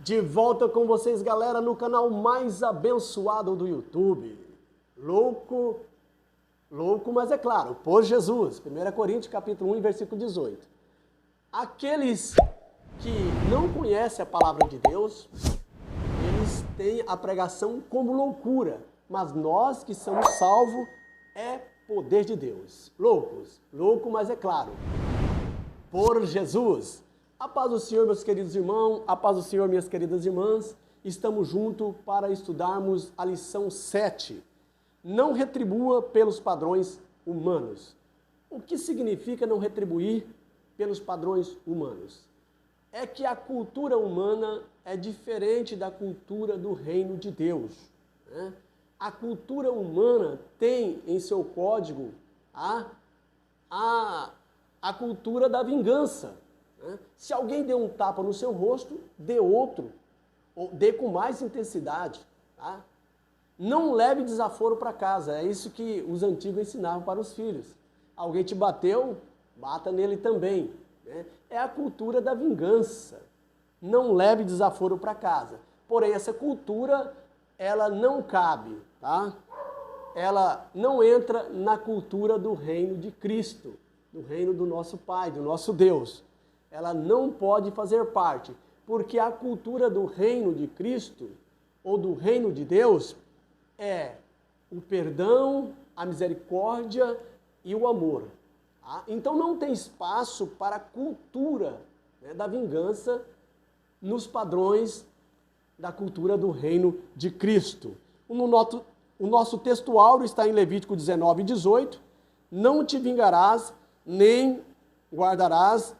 De volta com vocês, galera, no canal mais abençoado do YouTube. Louco, mas é claro, por Jesus. 1 Coríntios, capítulo 1, versículo 18. Aqueles que não conhecem a palavra de Deus, eles têm a pregação como loucura. Mas nós que somos salvos, é poder de Deus. Louco, mas é claro, por Jesus. A paz do Senhor, meus queridos irmãos, a paz do Senhor, minhas queridas irmãs. Estamos juntos para estudarmos a lição 7. Não retribua pelos padrões humanos. O que significa não retribuir pelos padrões humanos? É que a cultura humana é diferente da cultura do reino de Deus, né? A cultura humana tem em seu código a cultura da vingança. Se alguém deu um tapa no seu rosto, dê outro, ou dê com mais intensidade. Tá? Não leve desaforo para casa, é isso que os antigos ensinavam para os filhos. Alguém te bateu, bata nele também. Né? É a cultura da vingança. Não leve desaforo para casa. Porém, essa cultura, ela não cabe, tá? Ela não entra na cultura do reino de Cristo, do reino do nosso Pai, do nosso Deus. Ela não pode fazer parte, porque a cultura do reino de Cristo, ou do reino de Deus, é o perdão, a misericórdia e o amor. Tá? Então não tem espaço para a cultura, né, da vingança nos padrões da cultura do reino de Cristo. O nosso texto áureo está em Levítico 19, 18. Não te vingarás, nem guardarás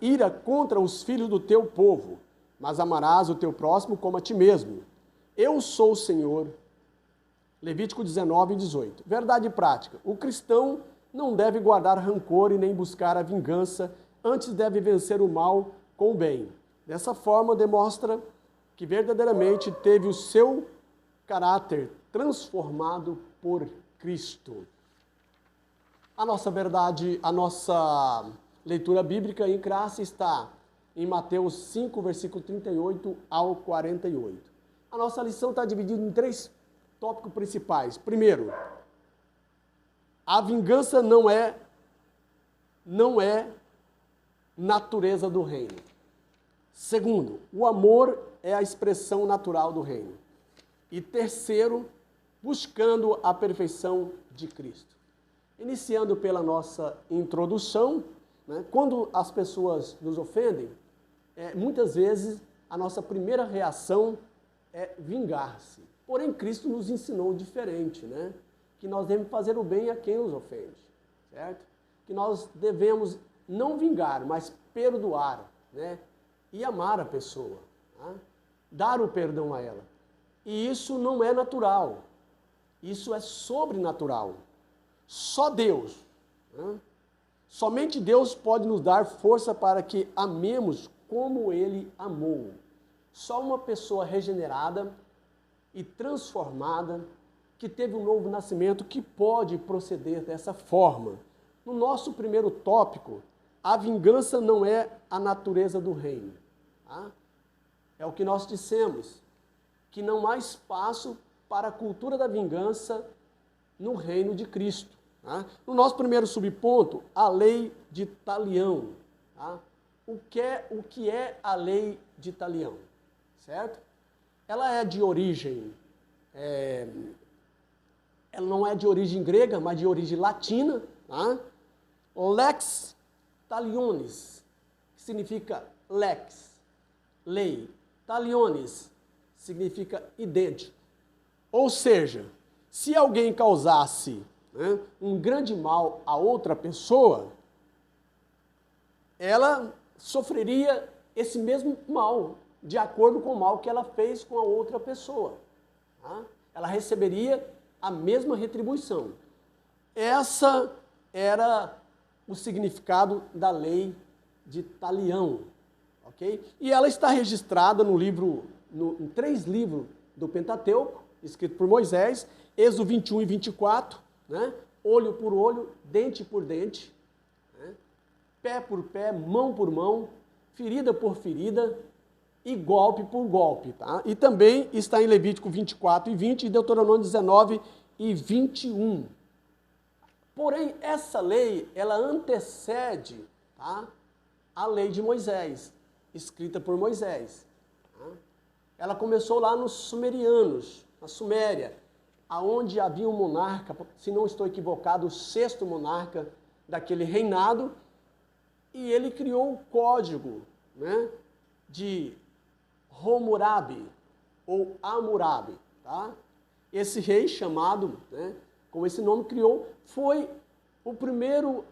ira contra os filhos do teu povo, mas amarás o teu próximo como a ti mesmo. Eu sou o Senhor. Levítico 19, 18. Verdade prática. O cristão não deve guardar rancor e nem buscar a vingança, antes deve vencer o mal com o bem. Dessa forma, demonstra que verdadeiramente teve o seu caráter transformado por Cristo. A nossa verdade, a nossa leitura bíblica em classe está em Mateus 5, versículo 38 ao 48. A nossa lição está dividida em 3 tópicos principais. Primeiro, a vingança não é natureza do reino. Segundo, o amor é a expressão natural do reino. E terceiro, buscando a perfeição de Cristo. Iniciando pela nossa introdução, né, quando as pessoas nos ofendem, muitas vezes a nossa primeira reação é vingar-se. Porém, Cristo nos ensinou diferente, né? Que nós devemos fazer o bem a quem nos ofende, certo? Que nós devemos não vingar, mas perdoar, né? E amar a pessoa, tá? Dar o perdão a ela. E isso não é natural, isso é sobrenatural. Só Deus, né? Somente Deus pode nos dar força para que amemos como Ele amou. Só uma pessoa regenerada e transformada, que teve um novo nascimento, que pode proceder dessa forma. No nosso primeiro tópico, a vingança não é a natureza do reino. Tá? É o que nós dissemos, que não há espaço para a cultura da vingança no reino de Cristo. Tá? No nosso primeiro subponto, a lei de Talião. Tá? O que é a lei de Talião? Certo? Ela é de origem, ela não é de origem grega, mas de origem latina. Tá? Lex talionis, que significa lex, lei. Talionis significa idêntico. Ou seja, se alguém causasse, né, um grande mal a outra pessoa, ela sofreria esse mesmo mal, de acordo com o mal que ela fez com a outra pessoa. Tá? Ela receberia a mesma retribuição. Essa era o significado da lei de Talião. Okay? E ela está registrada em 3 livros do Pentateuco, escrito por Moisés, Êxodo 21 e 24, né? Olho por olho, dente por dente, né? Pé por pé, mão por mão, ferida por ferida e golpe por golpe. Tá? E também está em Levítico 24 e 20 e Deuteronômio 19 e 21. Porém, essa lei, ela antecede, tá, a lei de Moisés, escrita por Moisés. Tá? Ela começou lá nos sumerianos, na Suméria, aonde havia um monarca, se não estou equivocado, o 6º monarca daquele reinado, e ele criou o código, né, de Hammurabi, ou Hammurabi. Tá? Esse rei chamado, né, com esse nome criou, foi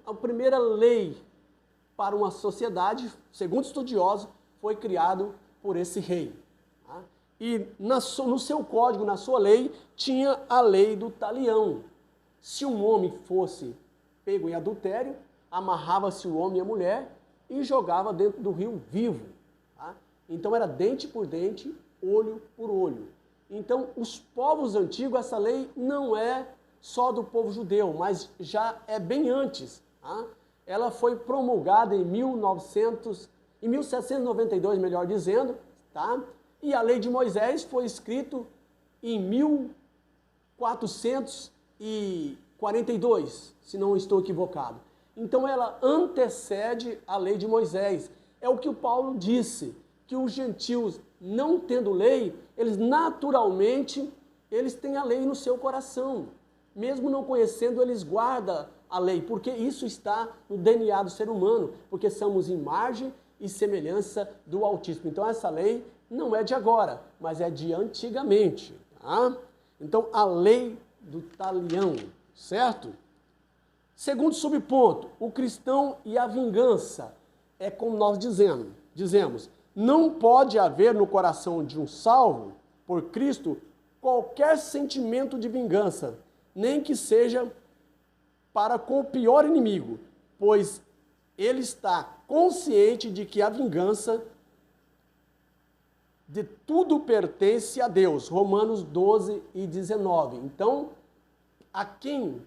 a primeira lei para uma sociedade, segundo estudiosos, foi criado por esse rei. Tá? E no seu código, na sua lei, tinha a lei do talião. Se um homem fosse pego em adultério, amarrava-se o homem e a mulher e jogava dentro do rio vivo. Tá? Então era dente por dente, olho por olho. Então, os povos antigos, essa lei não é só do povo judeu, mas já é bem antes. Tá? Ela foi promulgada em 1792, melhor dizendo, tá? E a lei de Moisés foi escrita em 1442, se não estou equivocado. Então, ela antecede a lei de Moisés. É o que o Paulo disse, que os gentios, não tendo lei, eles naturalmente, eles têm a lei no seu coração. Mesmo não conhecendo, eles guardam a lei, porque isso está no DNA do ser humano, porque somos imagem e semelhança do Altíssimo. Então essa lei não é de agora, mas é de antigamente. Tá? Então a lei do talião, certo? Segundo subponto, o cristão e a vingança. É como nós dizemos, não pode haver no coração de um salvo por Cristo qualquer sentimento de vingança, nem que seja para com o pior inimigo, pois ele está consciente de que a vingança de tudo pertence a Deus. Romanos 12 e 19. Então, a quem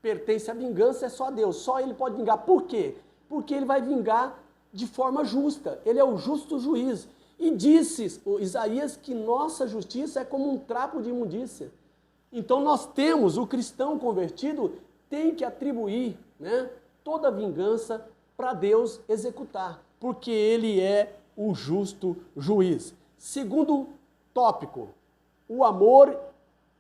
pertence a vingança é só a Deus, só Ele pode vingar. Por quê? Porque Ele vai vingar de forma justa, Ele é o justo juiz. E disse Isaías que nossa justiça é como um trapo de imundícia. Então nós temos, o cristão convertido tem que atribuir, né, toda a vingança para Deus executar, porque Ele é o justo juiz. Segundo tópico, o amor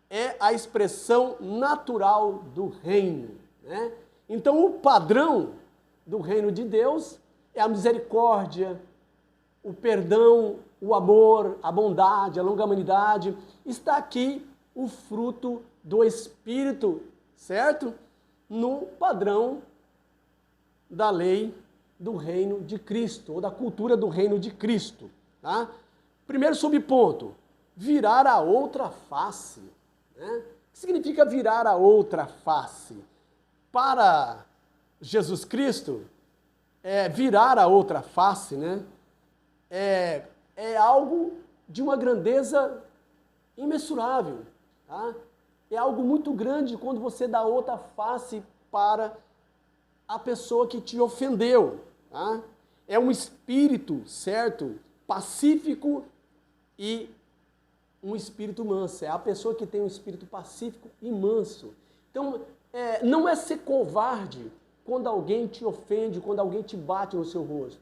é a expressão natural do reino. Né? Então o padrão do reino de Deus é a misericórdia, o perdão, o amor, a bondade, a longanimidade. Está aqui o fruto do Espírito, certo? No padrão da lei do reino de Cristo, ou da cultura do reino de Cristo. Tá? Primeiro subponto, virar a outra face. Né? O que significa virar a outra face? Para Jesus Cristo, virar a outra face, né? É algo de uma grandeza imensurável. Tá? É algo muito grande quando você dá outra face para a pessoa que te ofendeu. Tá? É um espírito, certo? Pacífico e um espírito manso. É a pessoa que tem um espírito pacífico e manso. Então, não é ser covarde quando alguém te ofende, quando alguém te bate no seu rosto.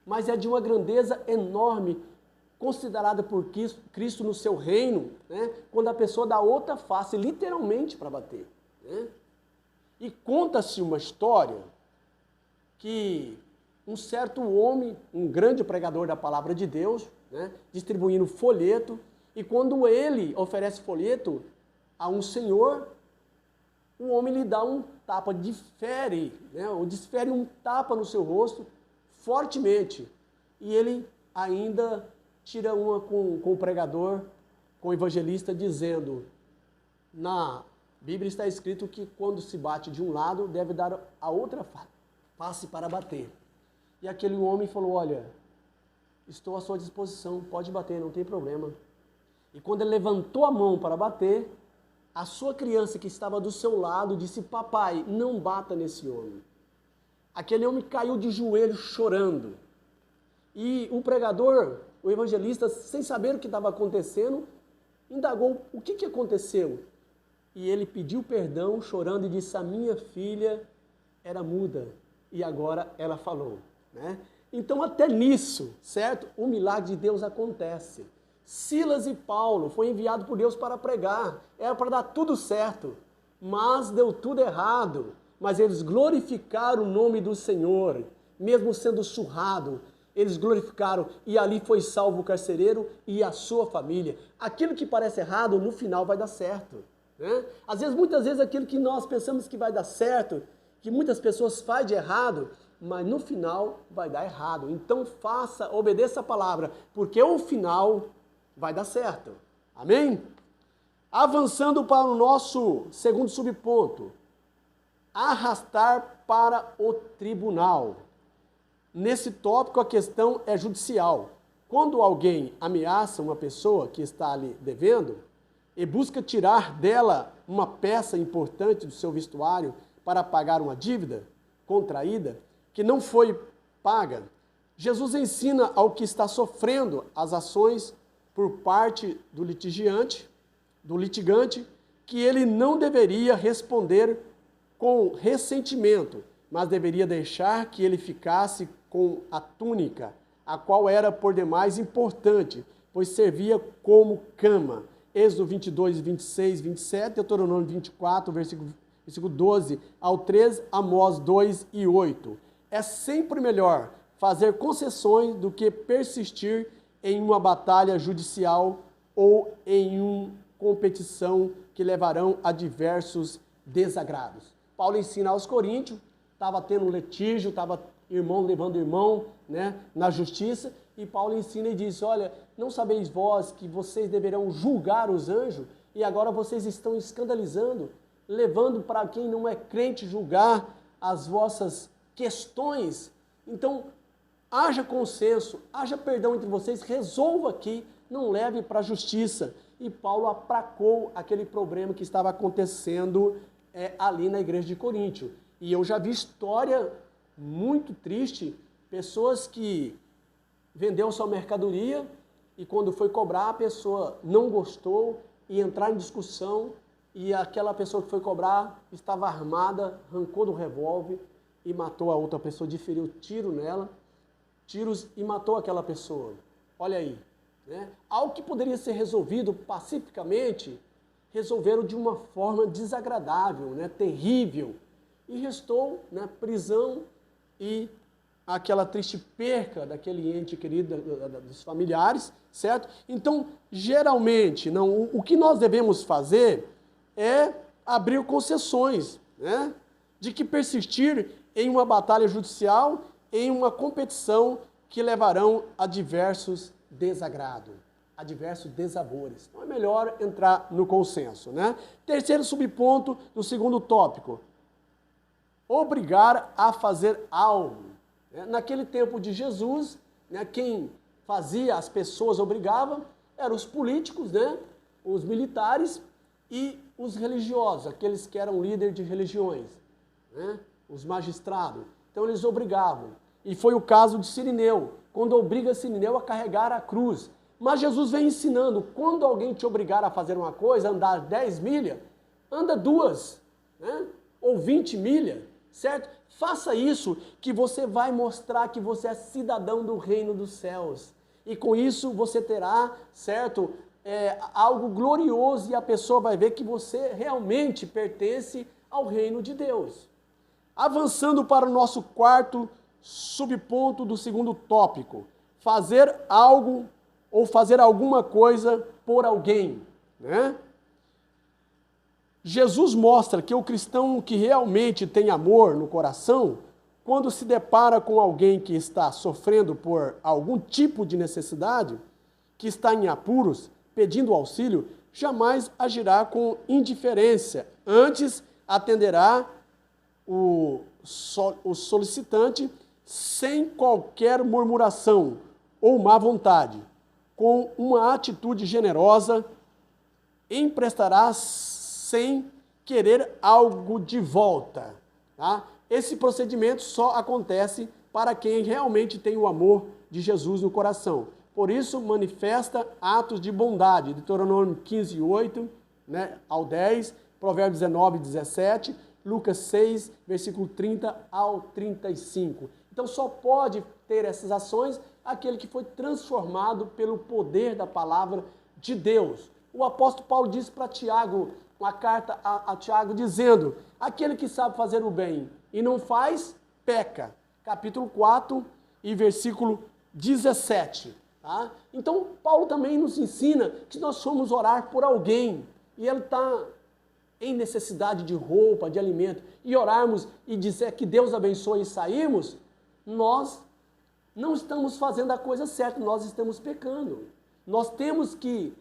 Mas é de uma grandeza enorme, considerada por Cristo no seu reino, né? Quando a pessoa dá outra face, literalmente, para bater. Né? E conta-se uma história que um certo homem, um grande pregador da palavra de Deus, né, distribuindo folheto, e quando ele oferece folheto a um senhor, o homem lhe dá um tapa, desfere, né, ou desfere um tapa no seu rosto fortemente, e ele ainda tira uma com o pregador, com o evangelista, dizendo, na Bíblia está escrito que quando se bate de um lado, deve dar a outra face para bater. E aquele homem falou, olha, estou à sua disposição, pode bater, não tem problema. E quando ele levantou a mão para bater, a sua criança que estava do seu lado disse, papai, não bata nesse homem. Aquele homem caiu de joelhos chorando. E o pregador, o evangelista, sem saber o que estava acontecendo, indagou o que aconteceu. E ele pediu perdão, chorando, e disse: a minha filha era muda e agora ela falou, né? Então até nisso, certo? O milagre de Deus acontece. Silas e Paulo foi enviado por Deus para pregar, era para dar tudo certo, mas deu tudo errado. Mas eles glorificaram o nome do Senhor, mesmo sendo surrado, eles glorificaram, e ali foi salvo o carcereiro e a sua família. Aquilo que parece errado, no final vai dar certo, né? Muitas vezes aquilo que nós pensamos que vai dar certo, que muitas pessoas fazem de errado, mas no final vai dar errado. Então obedeça a palavra, porque o final vai dar certo. Amém? Avançando para o nosso segundo subponto, arrastar para o tribunal. Nesse tópico a questão é judicial. Quando alguém ameaça uma pessoa que está ali devendo e busca tirar dela uma peça importante do seu vestuário para pagar uma dívida contraída que não foi paga, Jesus ensina ao que está sofrendo as ações por parte do litigante, que ele não deveria responder com ressentimento, mas deveria deixar que ele ficasse com a túnica, a qual era por demais importante, pois servia como cama. Êxodo 22, 26, 27, Deuteronômio 24, versículo 12 ao 13, Amós 2 e 8. É sempre melhor fazer concessões do que persistir em uma batalha judicial ou em uma competição que levarão a diversos desagrados. Paulo ensina aos coríntios, estava tendo um litígio, estava irmão levando irmão, né, na justiça, e Paulo ensina e diz: olha, não sabeis vós que vocês deverão julgar os anjos, e agora vocês estão escandalizando, levando para quem não é crente julgar as vossas questões. Então, haja consenso, haja perdão entre vocês, resolva aqui, não leve para a justiça. E Paulo aplacou aquele problema que estava acontecendo ali na igreja de Coríntio. E eu já vi história muito triste, pessoas que vendeu sua mercadoria e quando foi cobrar a pessoa não gostou e entrar em discussão, e aquela pessoa que foi cobrar estava armada, arrancou do revólver e matou a outra pessoa, desferiu tiro nela, tiros, e matou aquela pessoa. Olha aí, né? Algo que poderia ser resolvido pacificamente, resolveram de uma forma desagradável, né? Terrível, e restou, né, prisão e aquela triste perca daquele ente querido, dos familiares, certo? Então, geralmente, o que nós devemos fazer é abrir concessões, né? De que persistir em uma batalha judicial, em uma competição que levarão a diversos desagrados, a diversos desabores. Então é melhor entrar no consenso, né? Terceiro subponto do segundo tópico: obrigar a fazer algo. Naquele tempo de Jesus, né, quem fazia as pessoas, obrigava, eram os políticos, né, os militares e os religiosos, aqueles que eram líderes de religiões, né, os magistrados. Então eles obrigavam. E foi o caso de Cirineu, quando obriga Cirineu a carregar a cruz. Mas Jesus vem ensinando: quando alguém te obrigar a fazer uma coisa, andar 10 milhas, anda 2, né, ou 20 milhas, certo? Faça isso, que você vai mostrar que você é cidadão do reino dos céus. E com isso você terá, certo, algo glorioso, e a pessoa vai ver que você realmente pertence ao reino de Deus. Avançando para o nosso quarto subponto do segundo tópico: fazer algo ou fazer alguma coisa por alguém, né? Jesus mostra que o cristão que realmente tem amor no coração, quando se depara com alguém que está sofrendo por algum tipo de necessidade, que está em apuros, pedindo auxílio, jamais agirá com indiferença. Antes, atenderá o solicitante sem qualquer murmuração ou má vontade, com uma atitude generosa, emprestará sem querer algo de volta. Tá? Esse procedimento só acontece para quem realmente tem o amor de Jesus no coração. Por isso, manifesta atos de bondade. Deuteronômio 15, 8, né, ao 10, Provérbios 19, 17, Lucas 6, versículo 30 ao 35. Então, só pode ter essas ações aquele que foi transformado pelo poder da palavra de Deus. O apóstolo Paulo disse para Tiago, uma carta a Tiago, dizendo: aquele que sabe fazer o bem e não faz, peca. Capítulo 4 e versículo 17. Tá? Então, Paulo também nos ensina que nós somos orar por alguém e ele está em necessidade de roupa, de alimento, e orarmos e dizer que Deus abençoe e sairmos, nós não estamos fazendo a coisa certa, nós estamos pecando. Nós temos que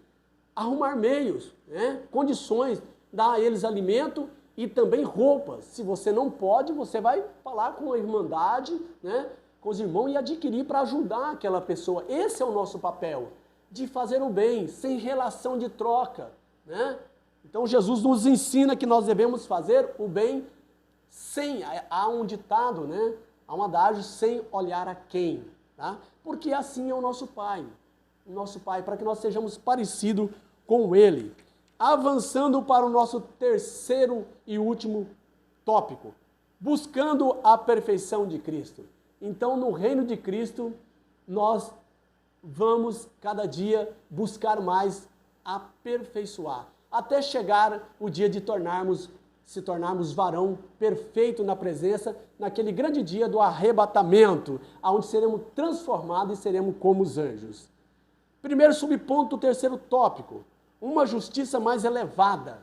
arrumar meios, né, condições, dar a eles alimento e também roupas. Se você não pode, você vai falar com a irmandade, né, com os irmãos e adquirir para ajudar aquela pessoa. Esse é o nosso papel, de fazer o bem, sem relação de troca, né? Então Jesus nos ensina que nós devemos fazer o bem sem, há um ditado, né? Há um adágio, sem olhar a quem, tá? Porque assim é o nosso Pai, para que nós sejamos parecidos com Ele. Avançando para o nosso terceiro e último tópico, buscando a perfeição de Cristo. Então, no reino de Cristo, nós vamos cada dia buscar mais aperfeiçoar, até chegar o dia de se tornarmos varão perfeito na presença, naquele grande dia do arrebatamento, onde seremos transformados e seremos como os anjos. Primeiro subponto, terceiro tópico, uma justiça mais elevada.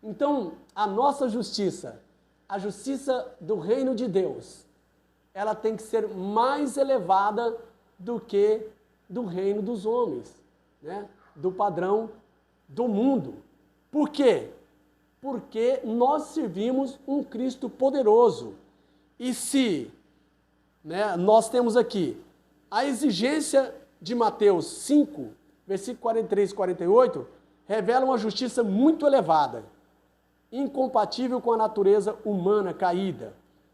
Então, a nossa justiça, a justiça do reino de Deus, ela tem que ser mais elevada do que do reino dos homens, né? Do padrão do mundo. Por quê? Porque nós servimos um Cristo poderoso. E se, né, nós temos aqui a exigência de Mateus 5, versículo 43 e 48, revela uma justiça muito elevada, incompatível com a natureza humana caída.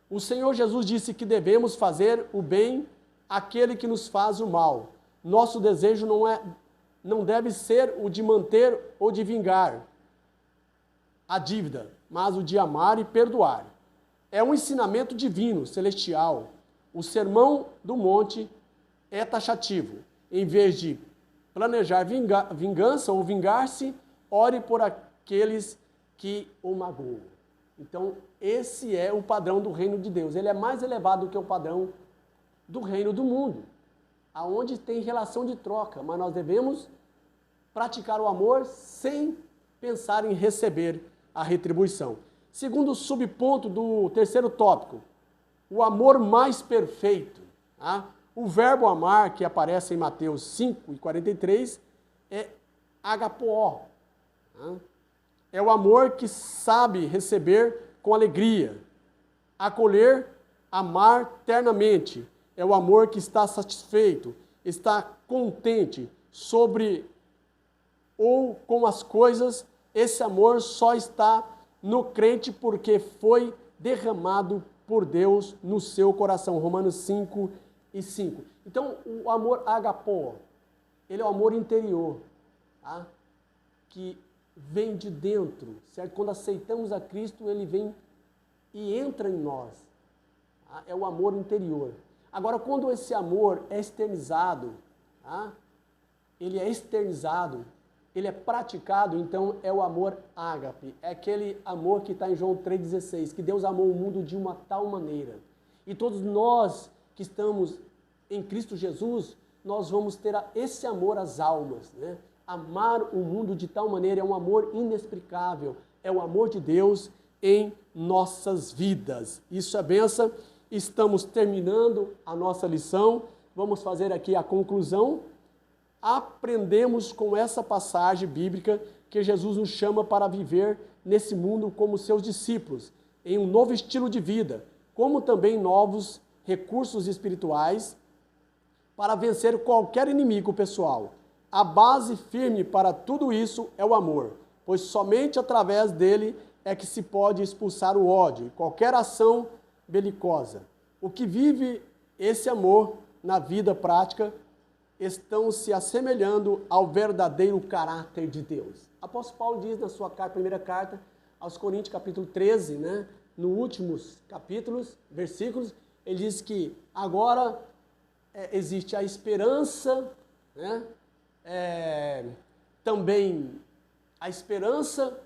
O Senhor Jesus disse que devemos fazer o bem àquele que nos faz o mal. Nosso desejo não deve ser o de manter ou de vingar a dívida, mas o de amar e perdoar. É um ensinamento divino, celestial. O Sermão do Monte é taxativo. Em vez de planejar vingança ou vingar-se, ore por aqueles que o magoam. Então, esse é o padrão do reino de Deus. Ele é mais elevado do que o padrão do reino do mundo, aonde tem relação de troca, mas nós devemos praticar o amor sem pensar em receber a retribuição. Segundo subponto do terceiro tópico, o amor mais perfeito. Tá? O verbo amar, que aparece em Mateus 5 e 43, é agapoó. Tá? É o amor que sabe receber com alegria, acolher, amar ternamente. É o amor que está satisfeito, está contente sobre ou com as coisas. Esse amor só está no crente porque foi derramado por Deus no seu coração. Romanos 5 e 5. Então, o amor agapoó, ele é o amor interior, tá? Que vem de dentro, certo? Quando aceitamos a Cristo, ele vem e entra em nós. Tá? É o amor interior. Agora, quando esse amor é externizado, tá? Ele é externizado, ele é praticado, então é o amor ágape. É aquele amor que está em João 3,16, que Deus amou o mundo de uma tal maneira. E todos nós que estamos em Cristo Jesus, nós vamos ter esse amor às almas, né? Amar o mundo de tal maneira é um amor inexplicável, é o amor de Deus em nossas vidas. Isso é bênção. Estamos terminando a nossa lição, vamos fazer aqui a conclusão. Aprendemos com essa passagem bíblica que Jesus nos chama para viver nesse mundo como seus discípulos, em um novo estilo de vida, como também novos recursos espirituais para vencer qualquer inimigo pessoal. A base firme para tudo isso é o amor, pois somente através dele é que se pode expulsar o ódio e qualquer ação belicosa. O que vive esse amor na vida prática estão se assemelhando ao verdadeiro caráter de Deus. O apóstolo Paulo diz na sua primeira carta aos Coríntios, capítulo 13, né, nos últimos capítulos, versículos, ele diz que agora existe a esperança, né, também a esperança,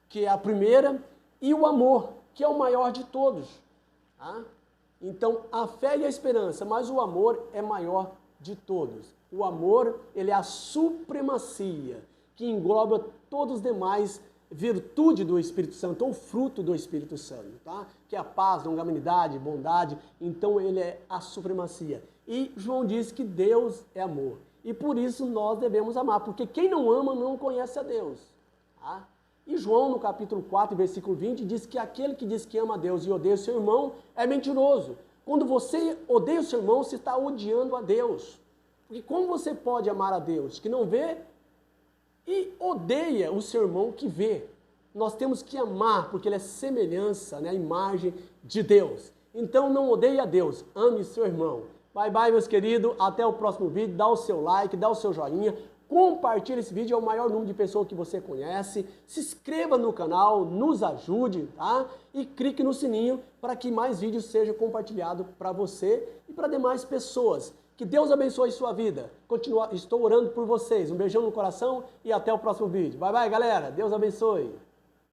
que é a primeira, e o amor, que é o maior de todos. Tá? Então, a fé e a esperança, mas o amor é maior de todos. O amor, ele é a supremacia, que engloba todos os demais virtudes do Espírito Santo, ou fruto do Espírito Santo, tá? Que é a paz, longanimidade, bondade. Então, ele é a supremacia. E João diz que Deus é amor. E por isso nós devemos amar, porque quem não ama não conhece a Deus. Tá? E João, no capítulo 4, versículo 20, diz que aquele que diz que ama a Deus e odeia o seu irmão é mentiroso. Quando você odeia o seu irmão, você está odiando a Deus. Porque como você pode amar a Deus que não vê e odeia o seu irmão que vê? Nós temos que amar, porque ele é semelhança, né, a imagem de Deus. Então não odeie a Deus, ame seu irmão. Bye, bye, meus queridos. Até o próximo vídeo. Dá o seu like, dá o seu joinha. Compartilhe esse vídeo ao maior número de pessoas que você conhece. Se inscreva no canal, nos ajude, tá? E clique no sininho para que mais vídeos sejam compartilhados para você e para demais pessoas. Que Deus abençoe sua vida. Estou orando por vocês. Um beijão no coração e até o próximo vídeo. Bye, bye, galera. Deus abençoe.